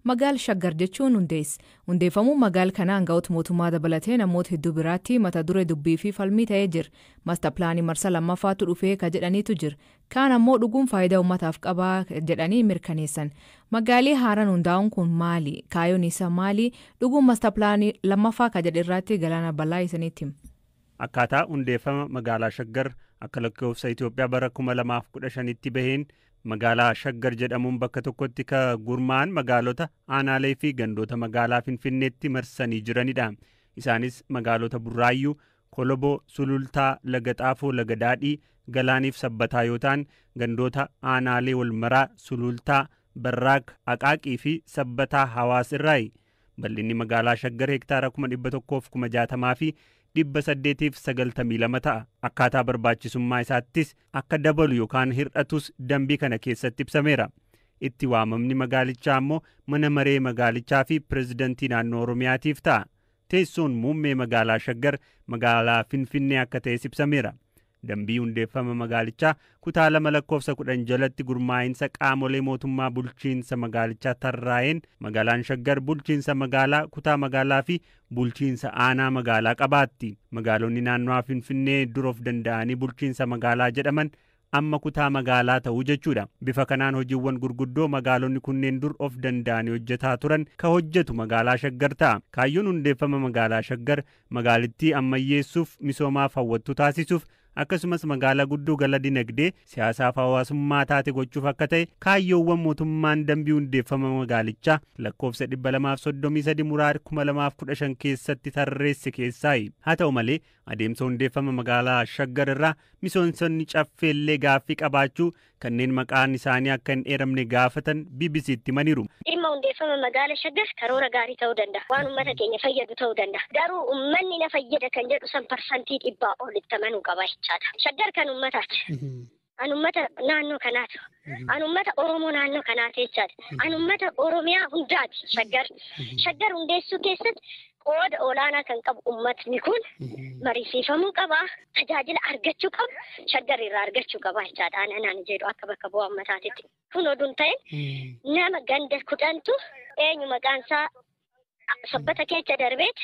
Magaal Shaggar jechuun hundeeffamuu magaal kanaan ga'oota mootummaa dabalatee namoota hedduu biraatti mata duree dubbii fi falmii ta'ee jira. Master pilaanii marsa lammaffaatu dhufee ka jedhaniitu jira. Kaan ammoo dhuguun faayidaa uummataaf qabaa jedhanii mirkaneessan. Magaalii haaraan hundaa'uun kun maali? Kaayyoon isaa maali? Dhuguun master pilaanii lammaffaa ka jedhe irratti Galaana Bal'aa isinitti hima. Akkaataa hundeeffama magaalaa Shaggar akka lakkoofsa Itoophiyaa bara 2015tti baheen magaalaa Shaggar jedhamuun bakka tokkotti ka gurmaa'an magaalota aanaalee fi gandoota magaalaa Finfinneetti marsanii jiranidha. Isaanis magaalota Burraayyuu, Koloboo, Sulultaa, Laga Xaafoo, Laga Daadhii, Galaaniif Sabbataa yoo ta'an gandoota aanaalee Walmaraa, Sulultaa, Barraaq, Aqaaqii fi Sabbataa Hawaasirraayi. Bal'inni magaalaa Shaggar hektaara 160,060 fi 892 ta'a. Akkaataa barbaachisummaa isaattis akka dabalu yookaan hir'atus dambii kana keessatti ibsameera. Itti waamamni magaalichaa ammoo mana maree magaalichaa fi pirezidantii naannoo Oromiyaatiif ta'a. Teessoon muummee magaalaa Shaggar magaalaa Finfinnee akka ta'es ibsameera. Dambii hundeeffama magaalichaa kutaa 2 lakkoofsa 10 jalatti gurmaa'insa qaamolee mootummaa bulchiinsa magaalichaa tarraa'een magaalaan Shaggar bulchiinsa magaalaa, kutaa magaalaa fi bulchiinsa aanaa magaalaa qabaatti. Magaalonni naannoo Finfinnee dur of danda'anii bulchiinsa magaalaa jedhaman amma kutaa magaalaa ta'uu jechuudha. Bifa kanaan hojiiwwan gurguddoo magaalonni kunneen dur of danda'anii hojjetaa turan ka hojjetu magaalaa Shaggar ta'a. Kaayyoon hundeeffama magaalaa Shaggar magaalittii ammayyeessuuf, misoomaaf hawwattu taasisuuf akkasumas magaalaa guddoo gala dinagdee siyaasaaf hawaasummaa taate gochuuf akka ta'e kaayyoowwan mootummaan dambii hundeeffama magaalichaa lakkoofsa 233 muraar 2015 keessatti tarreesse keessaayi. Haa ta'u malee adeemsa hundeeffama magaalaa Shaggar irraa misoomsonni caffeellee gaaffii qabaachuu kanneen maqaan isaanii akka hin eeramne gaafatan BBC'tti himaniiru. Dhimma hundeeffama magaalaa Shaggar karoora gaarii ta'uu danda'a. Waan uummata keenya fayyadu ta'uu danda'a. Garuu uummanni na fayyada kan jedhu san parsantii 100 olitti amanuu qaba jechaadha. Shaggar kan uummataati. An uummata naannoo kanaati. An uummata Oromoo naannoo kanaati jechaadha. An uummata Oromiyaa hundaati Shaggar. Shaggar hundeessuu keessatti qooda olaanaa kan qabu uummatni kun mariisifamuu qaba. Tajaajila argachuu qaba. Shaggar irraa argachuu qaba jechaadha. Anaan jedhu akka bakka bu'aa uummataatitti. Kun oduun ta'een nama ganda 10tu eenyu maqaan isaa Sabbata keessa darbeet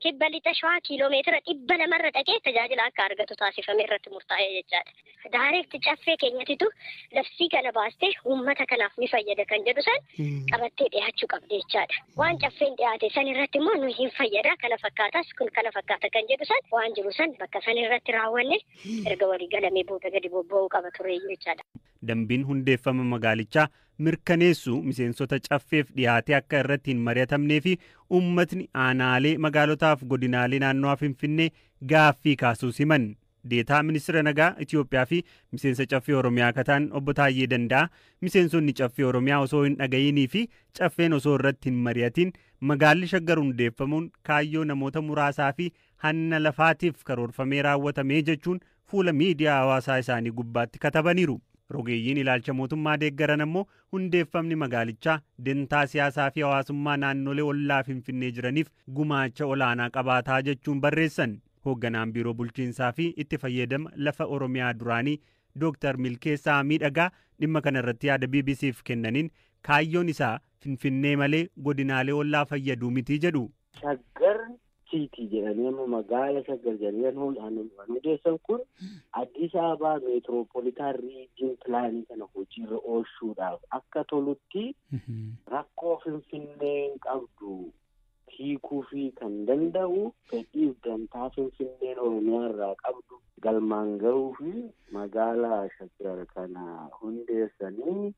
kibba lixa Shawaa kiiloomeetira 200 dhaqee tajaajila akka argatu taasifame irratti murtaa'ee jechaadha. Daareekti caffee keenyatitu labsii kana baastee uummata kanaaf ni fayyada kan jedhu san qabattee dhiyaachuu qabdi jechaadha. Waan caffeen dhiyaate san irratti immoo nu hin fayyada kana fakkaatas kun kana fakkaata kan jedhu san waan jiru san bakka san irratti raawwanne erga walii galamee booda gadi bobba'uu qaba tureeyyuu jechaadha. Dambiin hundeeffama magaalichaa mirkaneessu miseensota caffeef dhiyaatee akka irratti hin mari'atamnee fi uummatni aanaalee magaalotaaf godinaalee naannoo Finfinnee gaaffii kaasuus himan. Deetaa ministeera nagaa Itoophiyaa fi miseensa caffee Oromiyaa kataan obbo Taayyee Danda'a miseensonni caffee Oromiyaa osoo hin dhagayinii fi caffeen osoo irratti hin mari'atin magaalli Shaggar hundeeffamuun kaayyoo namoota muraasaa fi hanna lafaatiif karoorfamee raawwatamee jechuun fuula miidiyaa hawaasaa isaanii gubbaatti katabaniiru. Rogeeyyiin ilaalcha mootummaa deeggaran ammoo hundeeffamni magaalichaa dantaa siyaasaa fi hawaasummaa naannolee ollaa Finfinnee jiraniif gumaacha olaanaa qabaataa jechuun barreessan. Hoogganaan biiroo bulchiinsaa fi itti fayyadama lafa Oromiyaa duraanii Dr. Milkeessaa Miidhagaa dhimma kana irratti yaada BBC'f kennaniin kaayyoon isaa Finfinnee malee godinaalee ollaa fayyaduu miti jedhu. Shaggar Siiti jedhanii amma magaala Shaggar jedhanii hundeessan kun Addis Ababaa meetiroopolitaan riijin pilaanii kana hojiirra oolchuudhaaf akka tolutti rakkoo Finfinneen qabdu hiikuu fi kan danda'u fedhiif dantaa Finfinneen Oromiyaa irraa qabdu galmaan gahuu fi magaalaa Shaggar kana hundeessanii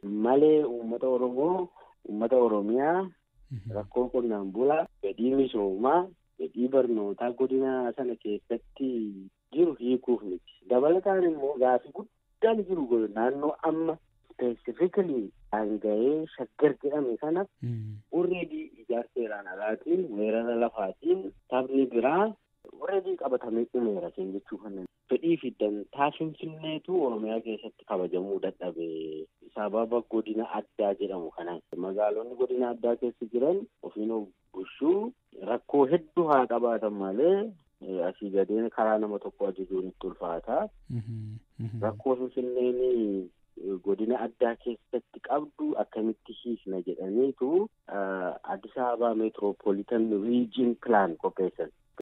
malee uummata Oromoo, uummata Oromiyaa rakkoo qonnaan bulaa, fedhii misoomaa, fedhii barnootaa godina sana keessatti jiru hiikuuf miti. Dabalataan immoo gaaffii guddaan jiru naannoo amma specifically hanga'ee Shaggar jedhame sana already ijaarsa seeraan alaatiin weerara lafaatiin taphni biraa already qabatamee dhumeera jechuu kana. Fedhii fi dantaa Finfinneetu Oromiyaa keessatti kabajamuu dadhabe. Sababa godina addaa jedhamu kanaan magaalonni godina addaa keessa jiran ofiin bushuu rakkoo hedduu haa qabaatan malee asii gadeen karaa nama tokko ajajuun itti ulfaata. Rakkoo Finfinneen godina addaa keessatti qabdu akkamitti hiikna jedhaniitu Addis Ababa Metropolitan Region Plan qopheessan.